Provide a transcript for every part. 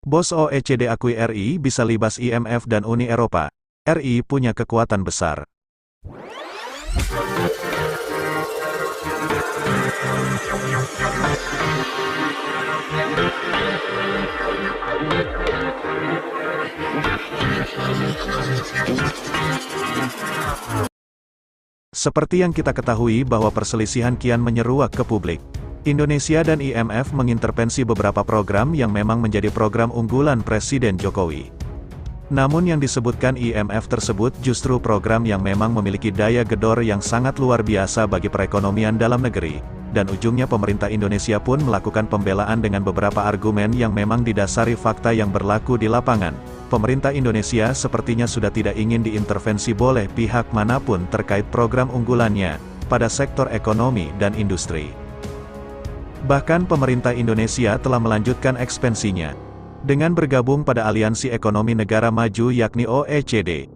Bos OECD akui RI bisa libas IMF dan Uni Eropa. RI punya kekuatan besar. Seperti yang kita ketahui bahwa perselisihan kian menyeruak ke publik. Indonesia dan IMF mengintervensi beberapa program yang memang menjadi program unggulan Presiden Jokowi. Namun yang disebutkan IMF tersebut justru program yang memang memiliki daya gedor yang sangat luar biasa bagi perekonomian dalam negeri, dan ujungnya pemerintah Indonesia pun melakukan pembelaan dengan beberapa argumen yang memang didasari fakta yang berlaku di lapangan. Pemerintah Indonesia sepertinya sudah tidak ingin diintervensi oleh pihak manapun terkait program unggulannya pada sektor ekonomi dan industri. Bahkan pemerintah Indonesia telah melanjutkan ekspansinya dengan bergabung pada Aliansi Ekonomi Negara Maju yakni OECD.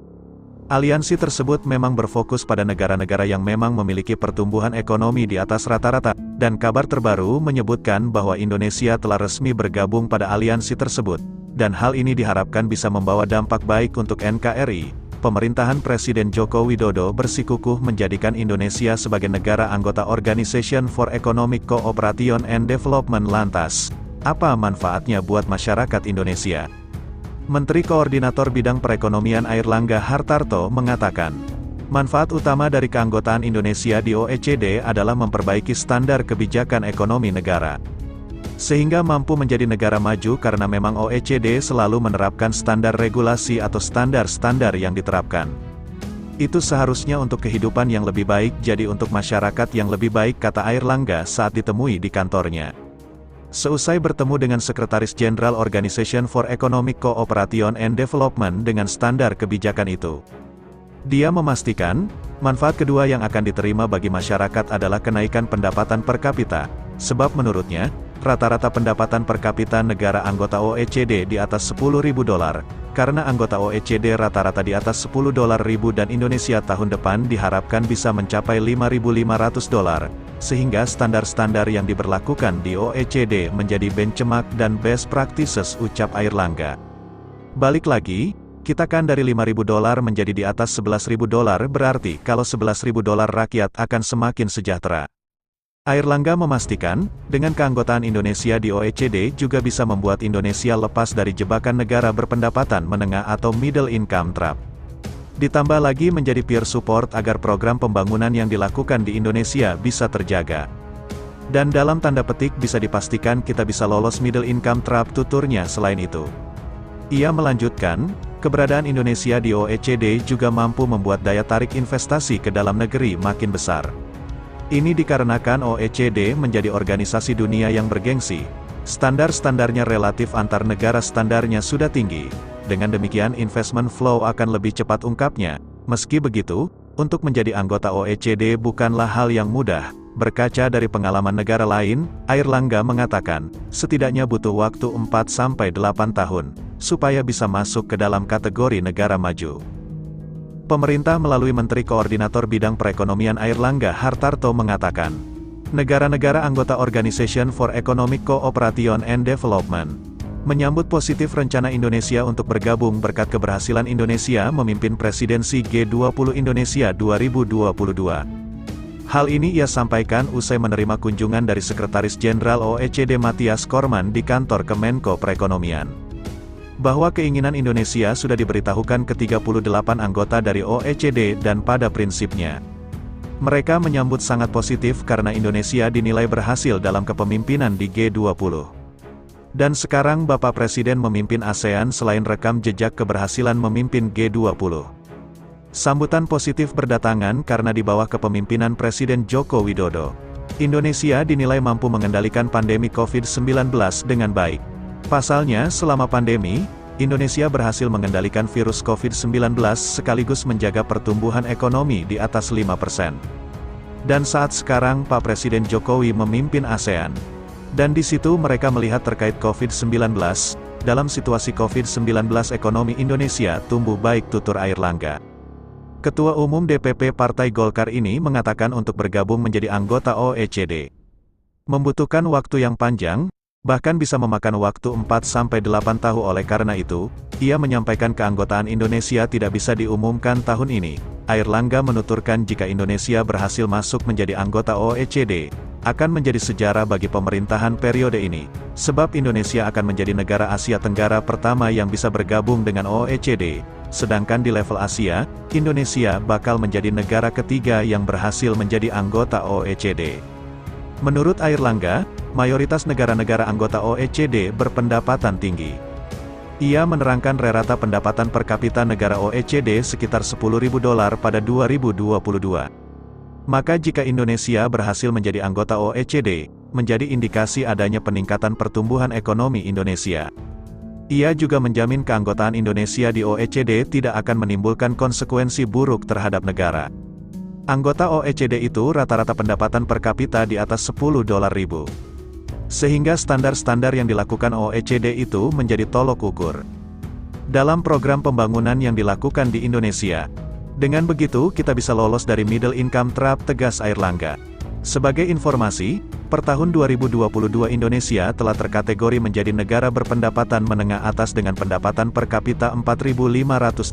Aliansi tersebut memang berfokus pada negara-negara yang memang memiliki pertumbuhan ekonomi di atas rata-rata, dan kabar terbaru menyebutkan bahwa Indonesia telah resmi bergabung pada aliansi tersebut, dan hal ini diharapkan bisa membawa dampak baik untuk NKRI. Pemerintahan Presiden Joko Widodo bersikukuh menjadikan Indonesia sebagai negara anggota Organization for Economic Cooperation and Development. Lantas, apa manfaatnya buat masyarakat Indonesia? Menteri Koordinator Bidang Perekonomian Airlangga Hartarto mengatakan, manfaat utama dari keanggotaan Indonesia di OECD adalah memperbaiki standar kebijakan ekonomi negara, sehingga mampu menjadi negara maju karena memang OECD selalu menerapkan standar regulasi atau standar-standar yang diterapkan. Itu seharusnya untuk kehidupan yang lebih baik, jadi untuk masyarakat yang lebih baik, kata Airlangga saat ditemui di kantornya. Seusai bertemu dengan Sekretaris Jenderal Organization for Economic Cooperation and Development dengan standar kebijakan itu, dia memastikan, manfaat kedua yang akan diterima bagi masyarakat adalah kenaikan pendapatan per kapita, sebab menurutnya, rata-rata pendapatan per kapita negara anggota OECD di atas $10.000, karena anggota OECD rata-rata di atas $10.000 dan Indonesia tahun depan diharapkan bisa mencapai $5.500, sehingga standar-standar yang diberlakukan di OECD menjadi benchmark dan best practices, ucap Airlangga. Balik lagi, kita kan dari $5.000 menjadi di atas $11.000, berarti kalau $11.000 rakyat akan semakin sejahtera. Airlangga memastikan, dengan keanggotaan Indonesia di OECD juga bisa membuat Indonesia lepas dari jebakan negara berpendapatan menengah atau middle income trap. Ditambah lagi menjadi peer support agar program pembangunan yang dilakukan di Indonesia bisa terjaga. Dan dalam tanda petik bisa dipastikan kita bisa lolos middle income trap, tuturnya. Selain itu, ia melanjutkan, keberadaan Indonesia di OECD juga mampu membuat daya tarik investasi ke dalam negeri makin besar. Ini dikarenakan OECD menjadi organisasi dunia yang bergengsi, standar-standarnya relatif antar negara standarnya sudah tinggi, dengan demikian investment flow akan lebih cepat, ungkapnya. Meski begitu, untuk menjadi anggota OECD bukanlah hal yang mudah. Berkaca dari pengalaman negara lain, Airlangga mengatakan, setidaknya butuh waktu 4-8 tahun, supaya bisa masuk ke dalam kategori negara maju. Pemerintah melalui Menteri Koordinator Bidang Perekonomian Airlangga Hartarto mengatakan, negara-negara anggota Organization for Economic Cooperation and Development menyambut positif rencana Indonesia untuk bergabung berkat keberhasilan Indonesia memimpin presidensi G20 Indonesia 2022. Hal ini ia sampaikan usai menerima kunjungan dari Sekretaris Jenderal OECD Mathias Cormann di kantor Kemenko Perekonomian, bahwa keinginan Indonesia sudah diberitahukan ke 38 anggota dari OECD dan pada prinsipnya, mereka menyambut sangat positif karena Indonesia dinilai berhasil dalam kepemimpinan di G20. Dan sekarang Bapak Presiden memimpin ASEAN selain rekam jejak keberhasilan memimpin G20. Sambutan positif berdatangan karena di bawah kepemimpinan Presiden Joko Widodo, Indonesia dinilai mampu mengendalikan pandemi COVID-19 dengan baik. Pasalnya, selama pandemi, Indonesia berhasil mengendalikan virus COVID-19 sekaligus menjaga pertumbuhan ekonomi di atas 5%. Dan saat sekarang Pak Presiden Jokowi memimpin ASEAN. Dan di situ mereka melihat terkait COVID-19, dalam situasi COVID-19 ekonomi Indonesia tumbuh baik, tutur Airlangga. Ketua Umum DPP Partai Golkar ini mengatakan untuk bergabung menjadi anggota OECD membutuhkan waktu yang panjang, Bahkan bisa memakan waktu 4-8 tahun. Oleh karena itu, ia menyampaikan keanggotaan Indonesia tidak bisa diumumkan tahun ini. Airlangga menuturkan jika Indonesia berhasil masuk menjadi anggota OECD, akan menjadi sejarah bagi pemerintahan periode ini, sebab Indonesia akan menjadi negara Asia Tenggara pertama yang bisa bergabung dengan OECD. Sedangkan di level Asia, Indonesia bakal menjadi negara ketiga yang berhasil menjadi anggota OECD. Menurut Airlangga, mayoritas negara-negara anggota OECD berpendapatan tinggi. Ia menerangkan rata pendapatan per kapita negara OECD sekitar $10.000 pada 2022. Maka jika Indonesia berhasil menjadi anggota OECD, menjadi indikasi adanya peningkatan pertumbuhan ekonomi Indonesia. Ia juga menjamin keanggotaan Indonesia di OECD tidak akan menimbulkan konsekuensi buruk terhadap negara. Anggota OECD itu rata-rata pendapatan per kapita di atas $10.000. Sehingga standar-standar yang dilakukan OECD itu menjadi tolok ukur dalam program pembangunan yang dilakukan di Indonesia. Dengan begitu kita bisa lolos dari middle income trap, tegas Airlangga. Sebagai informasi, per tahun 2022 Indonesia telah terkategori menjadi negara berpendapatan menengah atas dengan pendapatan per kapita $4.580.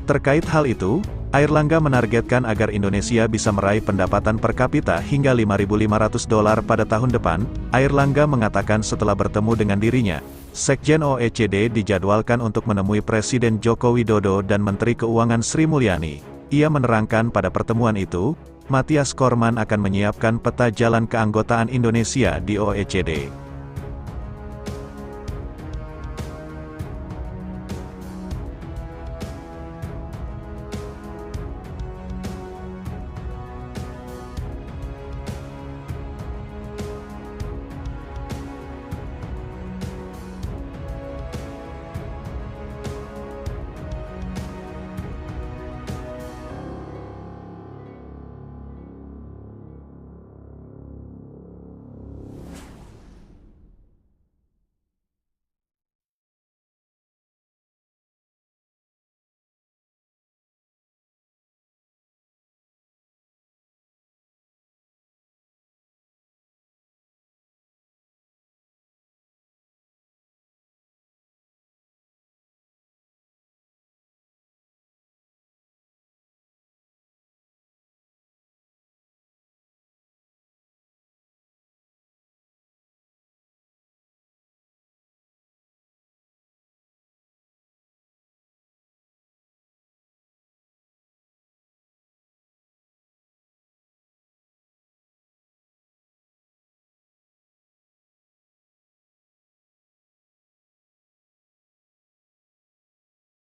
Terkait hal itu, Airlangga menargetkan agar Indonesia bisa meraih pendapatan per kapita hingga $5.500 pada tahun depan. Airlangga mengatakan setelah bertemu dengan dirinya, Sekjen OECD dijadwalkan untuk menemui Presiden Joko Widodo dan Menteri Keuangan Sri Mulyani. Ia menerangkan pada pertemuan itu, Mathias Cormann akan menyiapkan peta jalan keanggotaan Indonesia di OECD.